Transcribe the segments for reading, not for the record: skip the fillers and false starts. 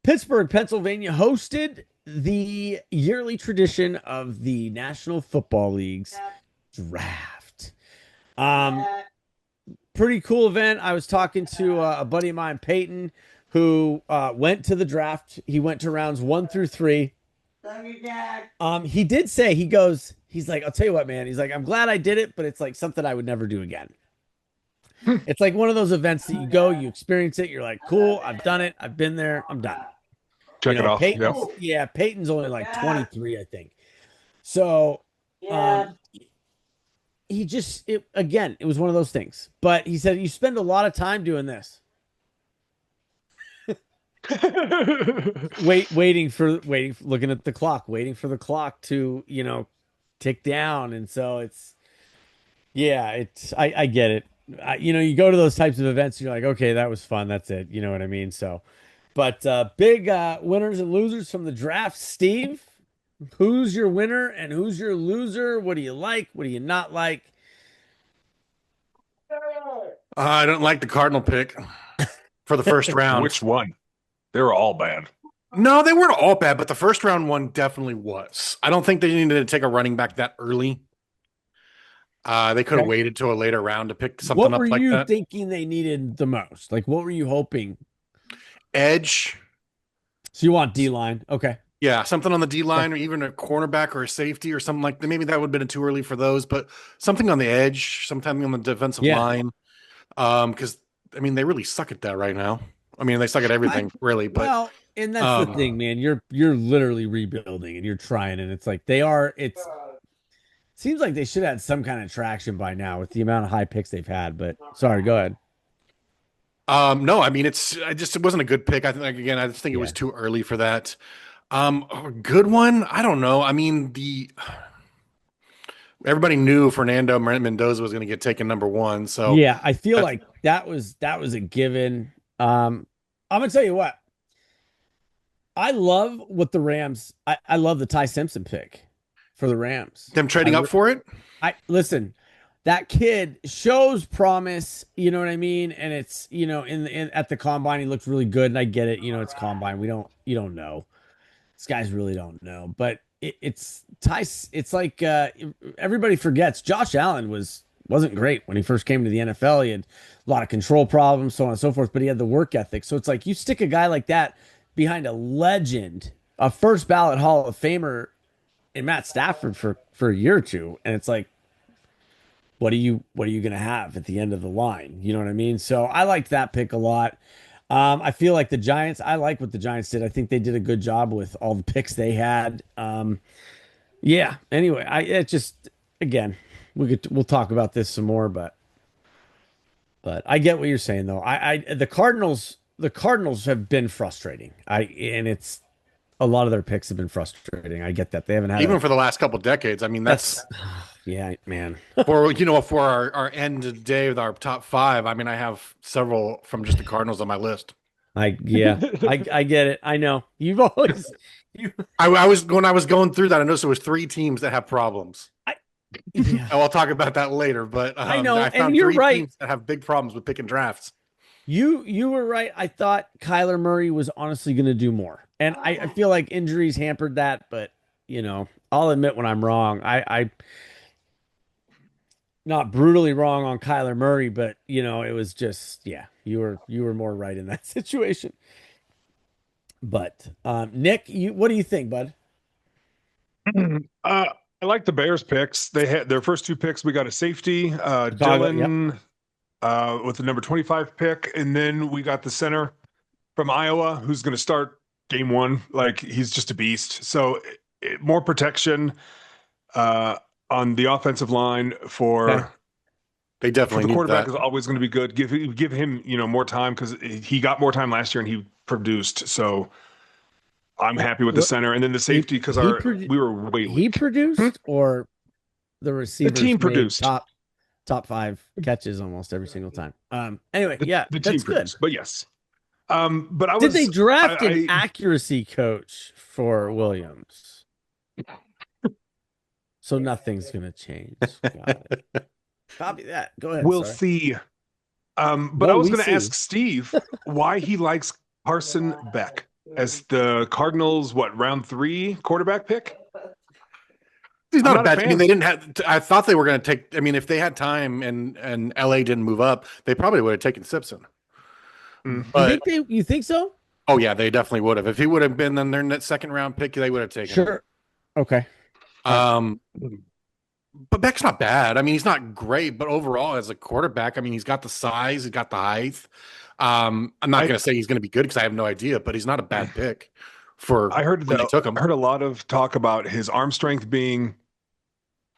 Pittsburgh, Pennsylvania hosted the yearly tradition of the National Football League's draft. Um, Pretty cool event. I was talking to a buddy of mine, Peyton, who went to the draft. He went to rounds 1 through 3. He did say he's like, I'll tell you what, man. He's like, I'm glad I did it, but it's like something I would never do again. It's like one of those events that you go, you experience it, you're like, cool, I've done it, I've been there, I'm done. Check it off. Peyton's only like 23, I think. So, he just it was one of those things. But he said you spend a lot of time doing this. Looking at the clock, waiting for the clock to, tick down. And so I get it. You go to those types of events, you're like, okay, that was fun. That's it. You know what I mean? So, but big winners and losers from the draft. Steve, who's your winner and who's your loser? What do you like? What do you not like? I don't like the Cardinal pick for the first round. Which one? They were all bad. No, they weren't all bad, but the first round one definitely was. I don't think they needed to take a running back that early. They could have waited till a later round to pick something up like that. What were you thinking they needed the most? Like, what were you hoping? Edge. So you want D-line. Okay. Yeah, something on the D-line or even a cornerback or a safety or something like that. Maybe that would have been too early for those, but something on the edge, something on the defensive line. Because, they really suck at that right now. They suck at everything, really. But well, and that's the thing, man. You're literally rebuilding and you're trying, and it's like seems like they should have had some kind of traction by now with the amount of high picks they've had. But sorry, go ahead. No, it wasn't a good pick. I just think it was too early for that. A good one? I don't know. Everybody knew Fernando Mendoza was going to get taken number 1. So yeah, I feel like that was a given. I'm gonna tell you what. I love what the Rams. I love the Ty Simpson pick for the Rams. Them trading up for it. Listen. That kid shows promise, you know what I mean? And it's, at the combine, he looked really good. And I get it, it's combine. You don't know. These guys really don't know. But it's like everybody forgets Josh Allen wasn't great when he first came to the NFL. He had a lot of control problems, so on and so forth, but he had the work ethic. So it's like you stick a guy like that behind a legend, a first ballot Hall of Famer in Matt Stafford for a year or two, and it's like, what are you going to have at the end of the line? You know what I mean? So I liked that pick a lot. I feel like the Giants, I like what the Giants did. I think they did a good job with all the picks they had. Anyway, again, we'll talk about this some more, but I get what you're saying though. The Cardinals have been frustrating. And it's a lot of their picks have been frustrating. I get that. They haven't had even for the last couple of decades. That's yeah, man. for our end of the day with our top 5. I have several from just the Cardinals on my list. I get it. I know you've always. I was going through that. I noticed there was 3 teams that have problems. I'll talk about that later. But I know, I found and you're 3 right. teams that have big problems with picking drafts. You were right. I thought Kyler Murray was honestly going to do more, and I feel like injuries hampered that. But I'll admit when I'm wrong. I not brutally wrong on Kyler Murray, but it was just, you were more right in that situation. But Nick, what do you think, bud? I like the Bears picks. They had their first 2 picks. We got a safety, Dylan, with the number 25 pick, and then we got the center from Iowa, who's going to start game 1. Like, he's just a beast. So more protection on the offensive line they definitely the quarterback is always going to be good. Give him more time, because he got more time last year and he produced. So I'm happy with the center, and then the safety, because we were way he produced or the receivers. The team produced top 5 catches almost every single time. Anyway, the team that's produced, good. But yes. But did they draft an accuracy coach for Williams? So nothing's going to change. Copy that. Go ahead. We'll see. But I was going to ask Steve why he likes Carson Beck. as the Cardinals, round 3 quarterback pick? He's I'm not a not a bad. I mean, fan. they didn't have. I thought they were going to take. I mean, if they had time and LA didn't move up, they probably would have taken Simpson. Mm. But You think so? oh yeah, they definitely would have. If he would have been then their second round pick, they would have taken him. Sure. Okay. Um, but Beck's not bad. I mean, he's not great, but overall, as a quarterback, I mean, he's got the size, he's got the height. I'm not going to say he's going to be good because I have no idea, but he's not a bad pick for I heard when they took him. I heard a lot of talk about his arm strength being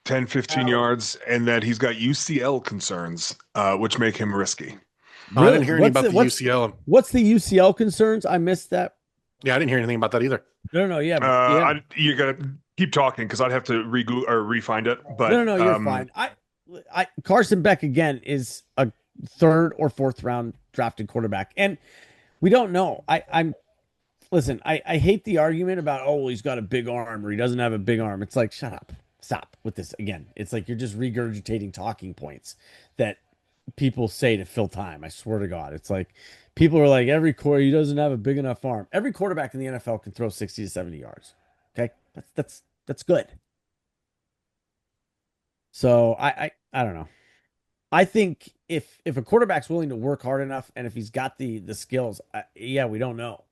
10, 15 yards, and that he's got UCL concerns, which make him risky. I didn't hear anything about the UCL. What's the UCL concerns? I missed that. Yeah, I didn't hear anything about that either. No, yeah. You gotta keep talking because I'd have to re-find it. But no, you're fine. Carson Beck again is a 3rd or 4th round drafted quarterback, and we don't know. Listen. I hate the argument about well, he's got a big arm or he doesn't have a big arm. It's like shut up, stop with this again. It's like you're just regurgitating talking points that people say to fill time. I swear to God, it's like people are like he doesn't have a big enough arm. Every quarterback in the NFL can throw 60 to 70 yards. Okay, that's good. So I don't know. I think if a quarterback's willing to work hard enough and if he's got the skills, yeah, we don't know.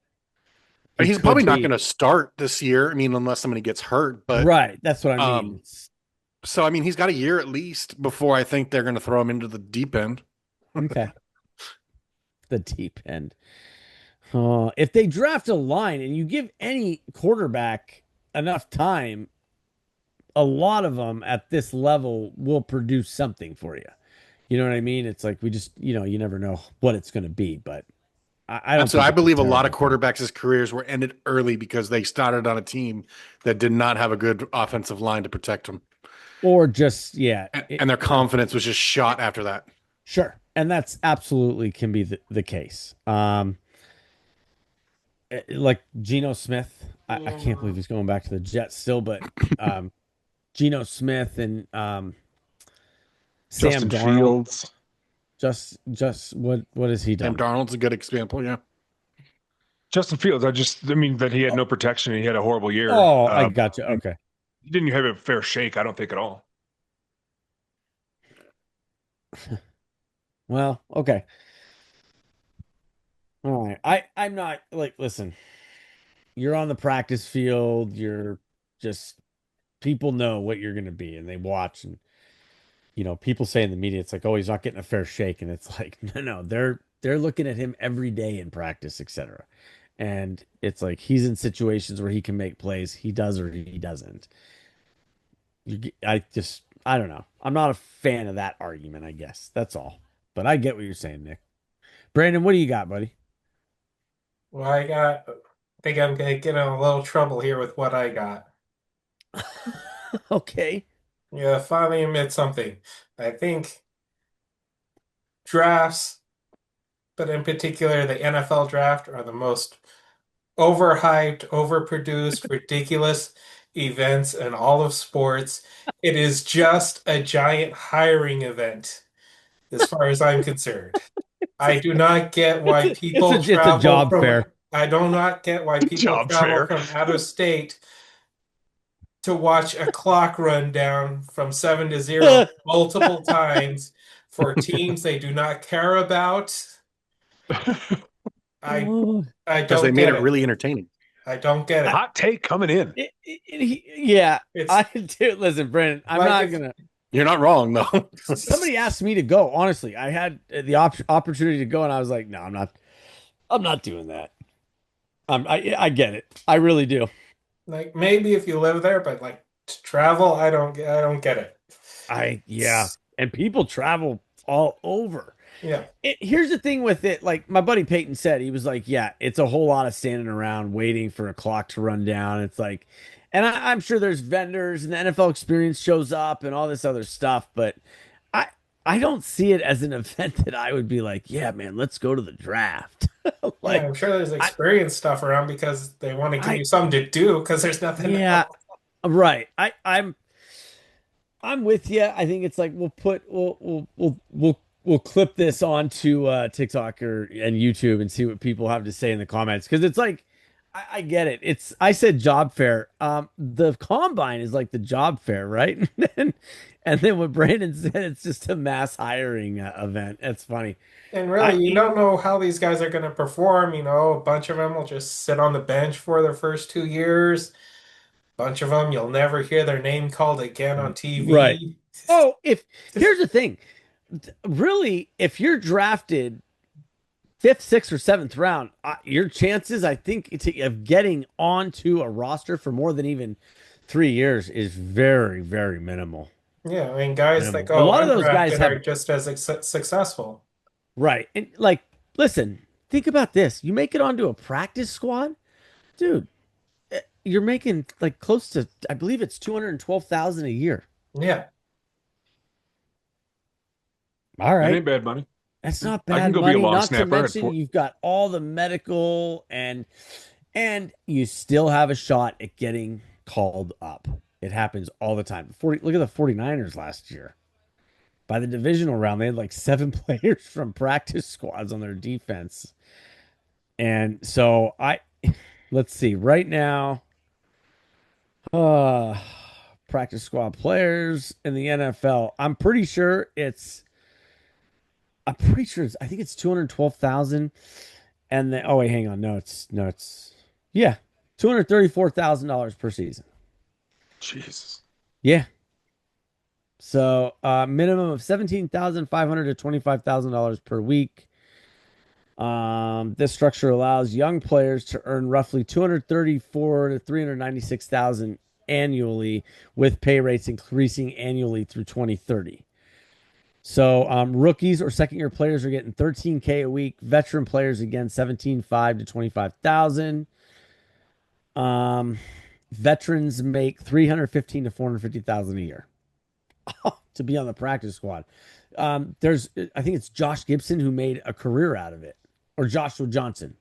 He's probably not going to start this year. I mean, unless somebody gets hurt. But right, that's what I mean. So I mean, he's got a year at least before I think they're going to throw him into the deep end. Okay, the deep end. If they draft a line and you give any quarterback enough time, a lot of them at this level will produce something for you. You know what I mean? It's like we just, you never know what it's going to be, but I don't. So I believe a lot of quarterbacks' careers were ended early because they started on a team that did not have a good offensive line to protect them, or just and their confidence was just shot after that. Sure, and that's absolutely can be the case. Like Geno Smith, I can't believe he's going back to the Jets still, but Geno Smith and Sam Justin Darnold. Fields. Just what has he done? Sam Darnold's a good example, yeah. Justin Fields, I mean that he had no protection and he had a horrible year. Oh, I got you. Okay. He didn't have a fair shake, I don't think at all. Well, okay. All right. I'm not like listen. You're on the practice field, you're just people know what you're going to be and they watch and people say in the media it's like, "Oh, he's not getting a fair shake." And it's like, "No, they're looking at him every day in practice, etc." And it's like he's in situations where he can make plays, he does or he doesn't. I don't know. I'm not a fan of that argument, I guess. That's all. But I get what you're saying, Nick. Brandon, what do you got, buddy? Well, I think I'm gonna get in a little trouble here with what I got. Okay. Yeah, finally admit something. I think drafts, but in particular the NFL draft, are the most overhyped, overproduced, ridiculous events in all of sports. It is just a giant hiring event, as far as I'm concerned. I do not get why people it's a job from, fair. I do not get why people Job travel fair. from out of state to watch a clock run down from 7-0 multiple times for teams they do not care about. I Because don't they made get it really entertaining. I don't get it. Hot take coming in. Yeah, I do. Listen, Brandon, I'm Like not if- gonna. You're not wrong, though. Somebody asked me to go. Honestly, I had the opportunity to go, and I was like, "No, I'm not. I'm not doing that." I get it. I really do. Like maybe if you live there, but like to travel, I don't get it. And people travel all over. Yeah. Here's the thing with it. Like my buddy Peyton said, he was like, "Yeah, it's a whole lot of standing around waiting for a clock to run down." It's like, and I'm sure there's vendors and the NFL experience shows up and all this other stuff, but I don't see it as an event that I would be like, "Yeah, man, let's go to the draft." Like, yeah, I'm sure there's experience stuff around because they want to give you something to do because there's nothing. Yeah, else. right. I'm with you. I think it's like we'll clip this onto TikTok and YouTube and see what people have to say in the comments because it's like I get it. I said job fair. The combine is like the job fair, right? And then what Brandon said, it's just a mass hiring event. That's funny. And I really, you don't know how these guys are going to perform. A bunch of them will just sit on the bench for their first 2 years. A bunch of them, you'll never hear their name called again on right. TV. Oh, if here's the thing, really, if you're drafted fifth, sixth, or seventh round, your chances, I think, of getting onto a roster for more than even 3 years is very, very minimal. Yeah, I mean, guys that Minimal. A go lot of those guys undrafted are have just as successful. right, and like, listen, think about this: you make it onto a practice squad, dude. You're making like close to, I believe it's 212,000 a year. Yeah. All That right. ain't bad money. That's not I can bad go be a money. long Not to snapper at mention you've got all the medical and you still have a shot at getting called up. It happens all the time. Look at the 49ers last year. By the divisional round, they had like 7 players from practice squads on their defense. And so let's see. Right now, uh practice squad players in the NFL. I'm pretty sure I think it's 212,000. And then, oh wait, hang on. No, it's yeah, $234,000 per season. Jesus. Yeah. So minimum of 17,500 to $25,000 per week. This structure allows young players to earn roughly 234 to 396,000 annually, with pay rates increasing annually through 2030. So rookies or second year players are getting 13K a week. Veteran players again 17.5 to 25,000. Veterans make 315 to 450,000 a year to be on the practice squad. I think it's Josh Gibson who made a career out of it, or Joshua Johnson.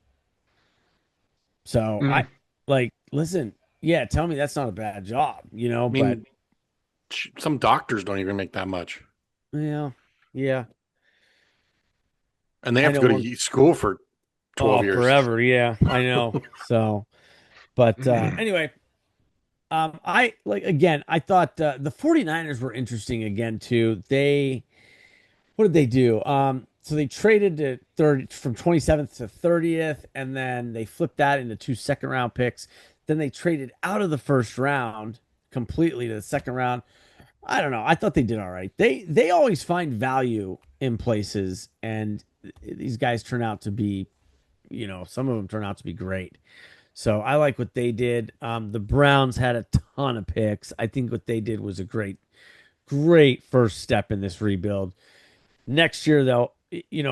So I like listen, yeah, tell me that's not a bad job, I but mean, some doctors don't even make that much, yeah, yeah. and they I have to know go to school for 12 years. forever. Yeah, I know. So, but anyway, I like again, I thought the 49ers were interesting again too. What did they do? So they traded to third from 27th to 30th, and then they flipped that into 2 second-round picks. Then they traded out of the first round completely to the second round. I don't know. I thought they did all right. They always find value in places, and these guys turn out to be, some of them turn out to be great. So I like what they did. The Browns had a ton of picks. I think what they did was a great, great first step in this rebuild. Next year, they'll,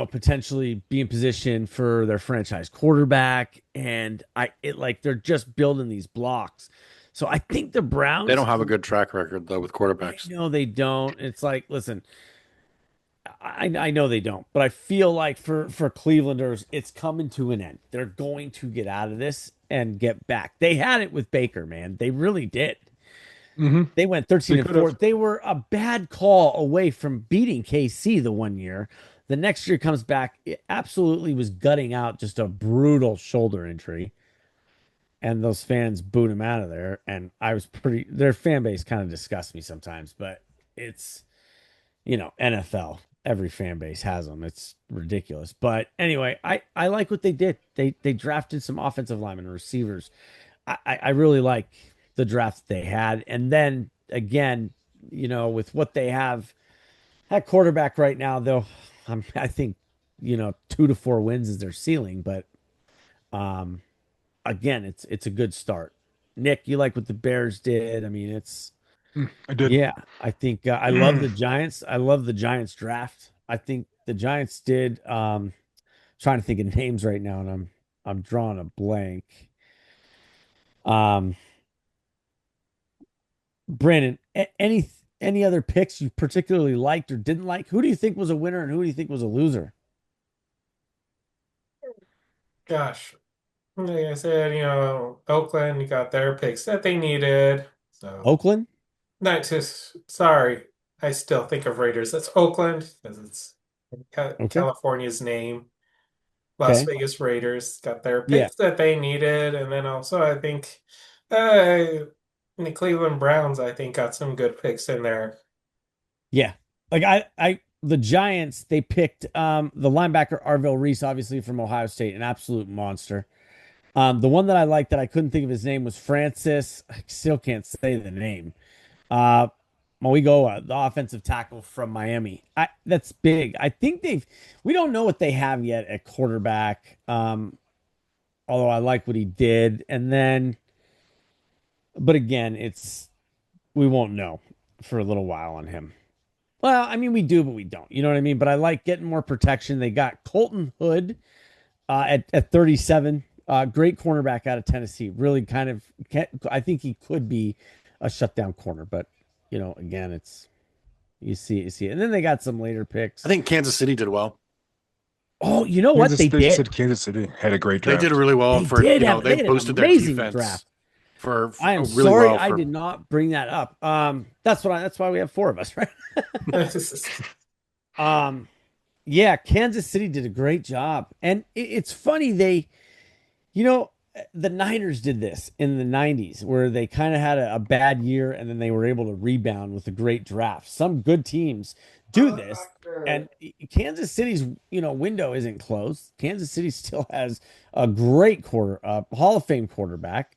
potentially be in position for their franchise quarterback, and they're just building these blocks. So I think the Browns, They don't have a good track record though with quarterbacks. No, they don't. It's like, listen, I know they don't, but I feel like for Clevelanders, it's coming to an end. They're going to get out of this and get back. They had it with Baker, man. They really did. Mm-hmm. They went 13-4. They were a bad call away from beating KC the one year. The next year comes back, it absolutely was gutting out just a brutal shoulder injury. And those fans booed him out of there. And their fan base kind of disgusts me sometimes, but it's, NFL. Every fan base has them. It's ridiculous. But anyway, I like what they did. They drafted some offensive linemen and receivers. I really like the draft they had. And then again, with what they have at quarterback right now, though, I think, 2 to 4 wins is their ceiling. But again, it's a good start. Nick, you like what the Bears did? I mean, I did. yeah, I think I love the Giants. I love the Giants draft. I think the Giants did. Trying to think of names right now, and I'm drawing a blank. Brandon, any other picks you particularly liked or didn't like? Who do you think was a winner, and who do you think was a loser? Gosh, like I said, Oakland got their picks that they needed. So, Oakland? not just, sorry, I still think of Raiders. That's Oakland because it's Okay. California's name. Las Okay. Vegas Raiders got their Yeah. picks that they needed, and then also I think uh, the Cleveland Browns I think got some good picks in there. Yeah. Like the Giants, they picked the linebacker Arvell Reese, obviously from Ohio State, an absolute monster. The one that I liked that I couldn't think of his name was Francis. I still can't say the name. Uh Moigoa, the offensive tackle from Miami. That's big. I think we don't know what they have yet at quarterback. Although I like what he did. And then, but again, we won't know for a little while on him. Well, I mean, we do, but we don't. You know what I mean? But I like getting more protection. They got Colton Hood at 37. Great cornerback out of Tennessee. Really kind of, I think he could be a shutdown corner. But, again, you see it. And then they got some later picks. I think Kansas City did well. Oh, you know what? They did. said Kansas City had a great They draft. did really well They for, did they had an boosted their amazing defense draft. for I am really sorry well I for, did not bring that up. That's why we have 4 of us, right? Yeah, Kansas City did a great job. And it's funny the Niners did this in the 90s where they kind of had a bad year and then they were able to rebound with a great draft. Some good teams do this. And Kansas City's, window isn't closed. Kansas City still has a great Hall of Fame quarterback.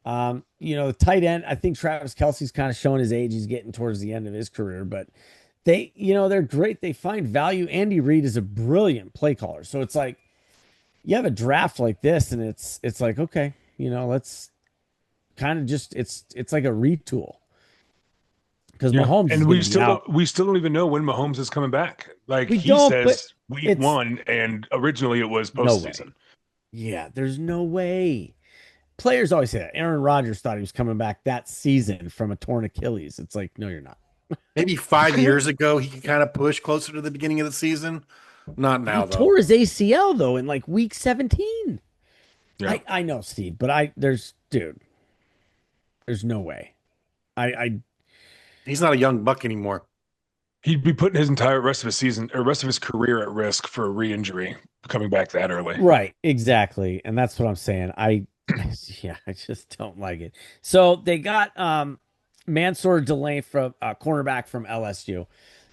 The tight end, I think Travis Kelce's kind of showing his age. He's getting towards the end of his career, but they're great. They find value. Andy Reid is a brilliant play caller. So it's like you have a draft like this and it's like, okay, let's kind of just, it's like a retool. Because Mahomes and we still don't even know when Mahomes is coming back. Like he says week 1, and originally it was postseason. No, yeah, there's no way. Players always say that. Aaron Rodgers thought he was coming back that season from a torn Achilles. It's like, no, you're not. Maybe 5 years ago he could kind of push closer to the beginning of the season. Not now, though. Tore his ACL though in like week 17. Yeah. I know, Steve, but there's no way. He's not a young buck anymore. He'd be putting his entire rest of his season or rest of his career at risk for a re-injury coming back that early. Right, exactly. And that's what I'm saying. I just don't like it. So they got Mansour Delay from cornerback from LSU.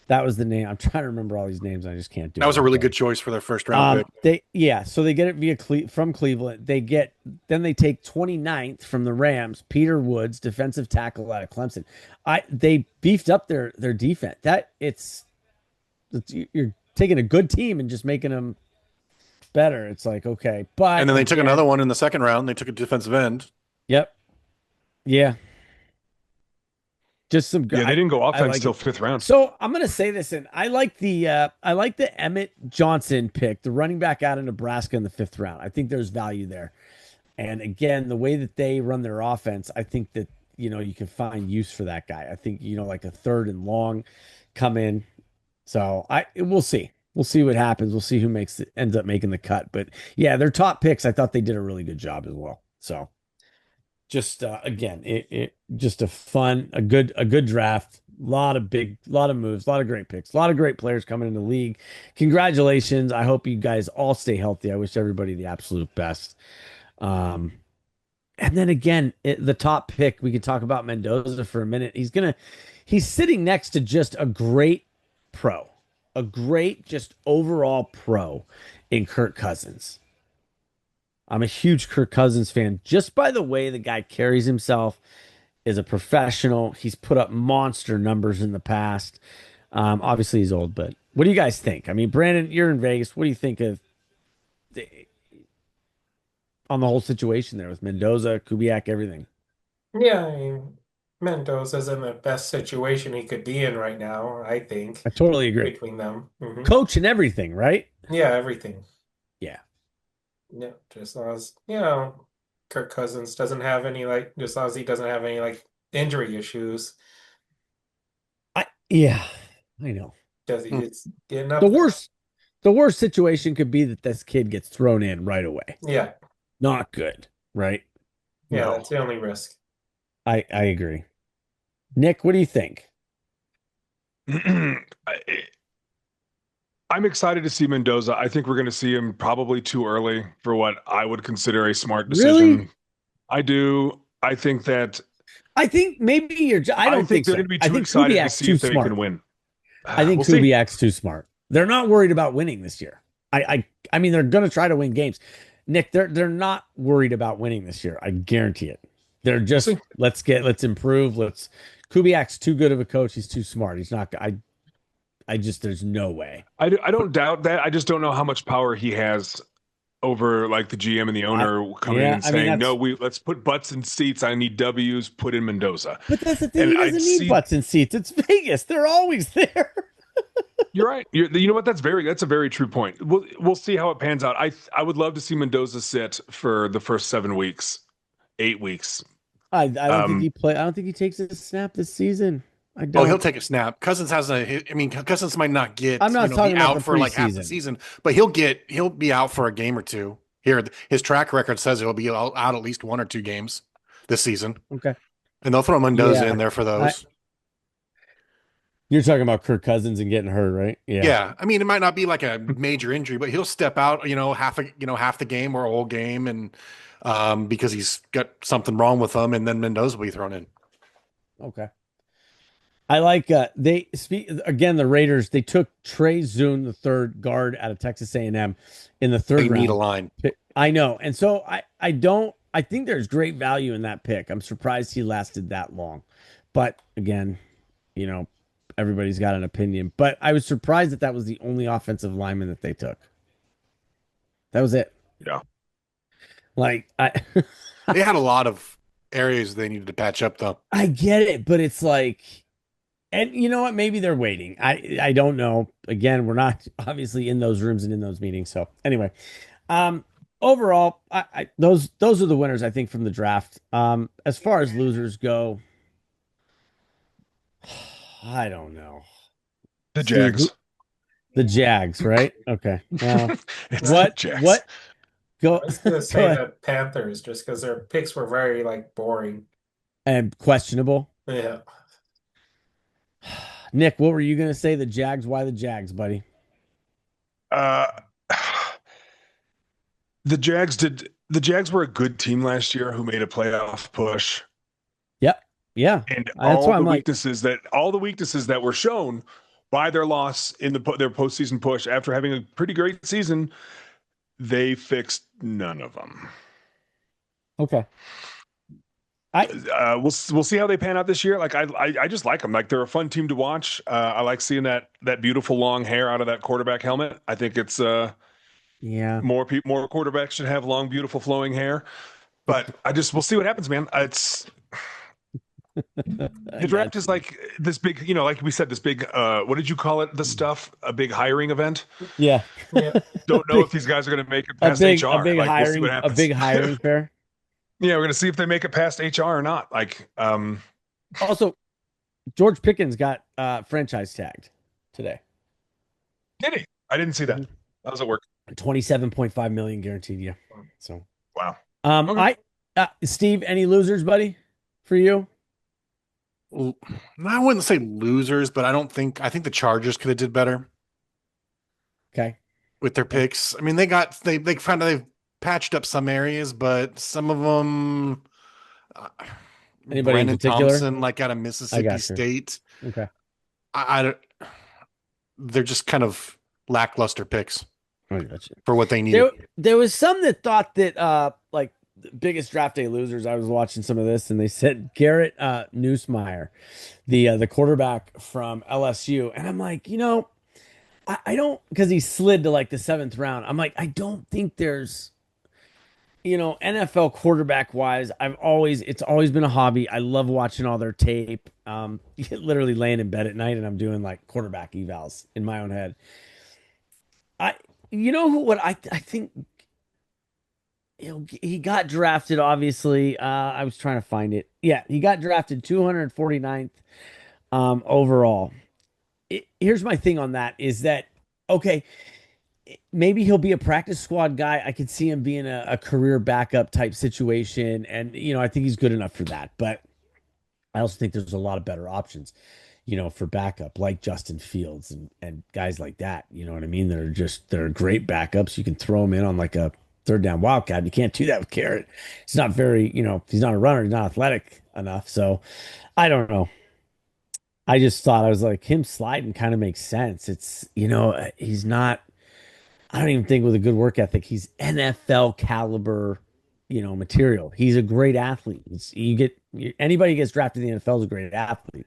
That was the name. I'm trying to remember all these names. I just can't do it. That was a really good choice for their first round pick. So they get it from Cleveland. Then they take 29th from the Rams, Peter Woods, defensive tackle out of Clemson. They beefed up their defense. You're taking a good team and just making them better. It's like, okay. And then they took another one in the second round. They took a defensive end. Yep. Yeah. Just some good. Yeah, they didn't go offense till 5th round. So I'm gonna say this, and I like the Emmett Johnson pick, the running back out of Nebraska in the 5th round. I think there's value there. And again, the way that they run their offense, I think that you can find use for that guy. I think like a 3rd and long come in. So we'll see. We'll see what happens. We'll see who ends up making the cut. But yeah, their top picks, I thought they did a really good job as well. So just again, it just a good draft. A lot of moves, a lot of great picks, a lot of great players coming in the league. Congratulations. I hope you guys all stay healthy. I wish everybody the absolute best. And then again, the top pick, we could talk about Mendoza for a minute. He's sitting next to just a great pro, a great just overall pro in Kirk Cousins. I'm a huge Kirk Cousins fan just by the way the guy carries himself, is a professional. He's put up monster numbers in the past. Obviously he's old, but what do you guys think? I mean, Brandon, you're in Vegas. What do you think on the whole situation there with Mendoza, Kubiak, everything? Yeah, I mean, Mendoza's in the best situation he could be in right now, I think, I totally agree. between them. Mhm. Coach and everything, right? Yeah, everything. Yeah. Yeah, just as long as, Kirk Cousins doesn't have any just as long as he doesn't have any injury issues, I know. because he's getting up The there. worst situation could be that this kid gets thrown in right away. Yeah, Not good, right? yeah, No. that's the only risk. I agree. Nick, what do you think? I'm excited to see Mendoza. I think we're going to see him probably too early for what I would consider a smart Really? decision. I do. I think that I think maybe you're. I I don't think think they're so. going to be I too think excited to Kubiak's see too if they smart. can win. I think We'll see. Kubiak's too smart. They're not worried about winning this year. I mean, they're going to try to win games. Nick, they're not worried about winning this year. I guarantee it. They're just See. let's improve. Kubiak's too good of a coach. He's too smart. He's not. I just there's no way. I don't doubt that. I just don't know how much power he has over like the GM and the owner coming in and saying, no, let's put butts in seats. I need W's, put in Mendoza. But that's the thing. And He doesn't need butts in seats. It's Vegas. They're always there. You're right. You know what? That's a very true point. We'll see how it pans out. I would love to see Mendoza sit for the first 7 weeks, 8 weeks. I don't think he play. I don't think he takes a snap this season. I don't. Oh, he'll take a snap. Cousins has a. I mean, Cousins might not get. I'm not talking about out for like half the season, but he'll be out for a game or two. Here, his track record says he'll be out at least 1 or 2 games this season. Okay, and they'll throw Mendoza in there for those. You're talking about Kirk Cousins and getting hurt, right? Yeah. Yeah. I mean, it might not be like a major injury, but he'll step out, half the game or a whole game, and because he's got something wrong with him, and then Mendoza will be thrown in. Okay. I like they speak again. The Raiders, they took Trey Zune, the third guard out of Texas A&M, in the third round. They need a line. I know, and so I think there's great value in that pick. I'm surprised he lasted that long, but again, everybody's got an opinion. But I was surprised that was the only offensive lineman that they took. That was it. Yeah. Like they had a lot of areas they needed to patch up, though. I get it, but it's like. And you know what? Maybe they're waiting. I don't know. Again, we're not obviously in those rooms and in those meetings. So anyway, overall, those are the winners I think from the draft. As far as losers go, I don't know. The Jags. The Jags, right? Okay. What? Go. I was gonna say the Panthers, just because their picks were very boring and questionable. Yeah. Nick, what were you going to say? The Jags? Why the Jags, buddy? The Jags were a good team last year who made a playoff push. Yep. Yeah. And all the weaknesses that were shown by their loss in their postseason push after having a pretty great season, they fixed none of them. Okay. We'll see how they pan out this year. Like I just like them. Like they're a fun team to watch. I like seeing that beautiful long hair out of that quarterback helmet. I think it's more quarterbacks should have long, beautiful flowing hair. But we'll see what happens, man. It's the draft is like this big, like we said, this big. What did you call it? The stuff, a big hiring event. Yeah. Don't know if these guys are going to make it past HR. A big hiring fair. Yeah, we're gonna see if they make it past HR or not. Also, George Pickens got franchise tagged today. Did he? I didn't see that. How does it work? 27.5 million guaranteed. Yeah. So wow. Okay. Steve, any losers, buddy, for you? Well, I wouldn't say losers, but I think the Chargers could have did better. Okay. With their picks, I mean, they've patched up some areas, but some of them. Anybody Brandon in particular? Thompson, out of Mississippi State. Okay. They're just kind of lackluster picks I got you. For what they needed. There was some that thought that the biggest draft day losers. I was watching some of this, and they said Garrett Nussmeier, the quarterback from LSU, and I'm like, I don't, because he slid to the 7th round. I'm like, I don't think there's. NFL quarterback wise, it's always been a hobby. I love watching all their tape. Literally laying in bed at night and I'm doing quarterback evals in my own head. I think he got drafted, obviously. I was trying to find it. Yeah, he got drafted 249th overall. Here's my thing on that is that, okay, maybe he'll be a practice squad guy. I could see him being a career backup type situation. And, I think he's good enough for that. But I also think there's a lot of better options. for backup, like Justin Fields and guys like that. You know what I mean? They're great backups. You can throw them in on like a third down wildcat. You can't do that with Garrett. He's not very, he's not a runner. He's not athletic enough. So I don't know. I just thought I was like him sliding kind of makes sense. It's, he's not. I don't even think with a good work ethic, he's NFL caliber, material. He's a great athlete. Anybody who gets drafted in the NFL is a great athlete.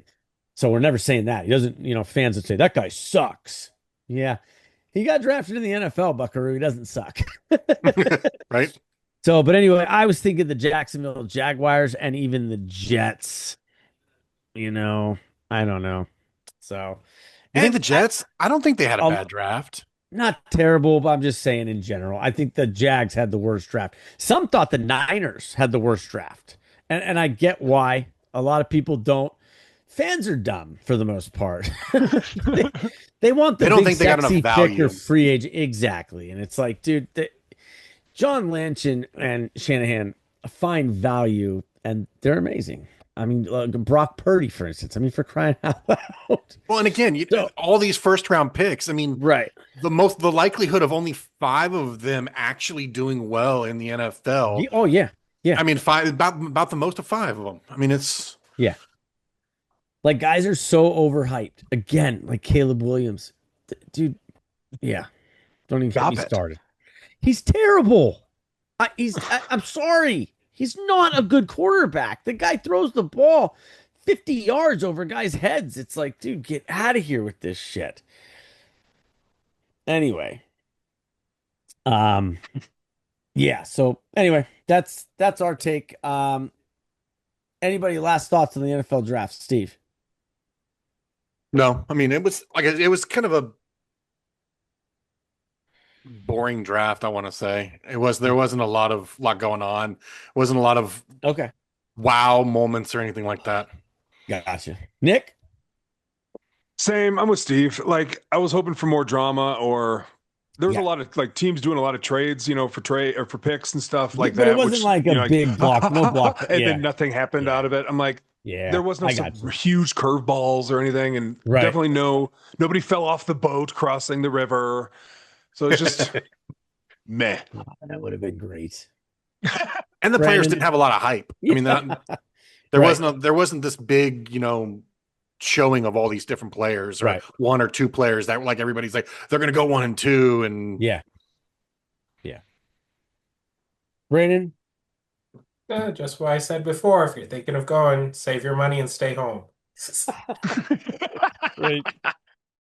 So we're never saying that. He doesn't, fans would say that guy sucks. Yeah. He got drafted in the NFL, Buckaroo. He doesn't suck. Right. So, but anyway, I was thinking the Jacksonville Jaguars and even the Jets, I don't know. So, You think the Jets? I don't think they had a Um, bad draft. not terrible, but I'm just saying in general. I think the Jags had the worst draft. Some thought the Niners had the worst draft. And I get why. A lot of people don't. Fans are dumb for the most part. they want the They don't big, think they got enough sexy, value. thicker free agent. Exactly. And it's like, dude, John Lynch and Shanahan find value, and they're amazing. I mean, Brock Purdy, for instance. I mean, for crying out loud. Well, and again, all these first round picks. I mean, Right. the likelihood of only 5 of them actually doing well in the NFL. Oh, yeah. Yeah. I mean, about the most of 5 of them. I mean, it's Yeah. Like guys are so overhyped. Again, like Caleb Williams. Dude, yeah. Don't even get Stop me it. started. He's terrible. I'm sorry. He's not a good quarterback. The guy throws the ball 50 yards over guys' heads. It's like, dude, get out of here with this shit. Anyway. Yeah, so anyway, that's our take. Anybody last thoughts on the NFL draft, Steve? no. I mean, it was kind of a boring draft. I want to say there wasn't a lot going on. Wasn't a lot of Okay. wow moments or anything like that. Gotcha. Nick? Same. I'm with Steve. Like I was hoping for more drama, or there was Yeah. a lot of like teams doing a lot of trades, for trade or for picks and stuff like But that. it wasn't like a big block, no block. and Yeah. then nothing happened Yeah. out of it. I'm like, Yeah. there was no I got some you. huge curveballs or anything, and Right. definitely nobody fell off the boat crossing the river. So it's just meh. That would have been great. And the players Brandon? didn't have a lot of hype. I mean, there Right. wasn't this big, showing of all these different players, or Right. 1 or 2 players that like everybody's like they're going to go 1 and 2, and Yeah. Yeah. Brandon? Just what I said before. If you're thinking of going, save your money and stay home. Great.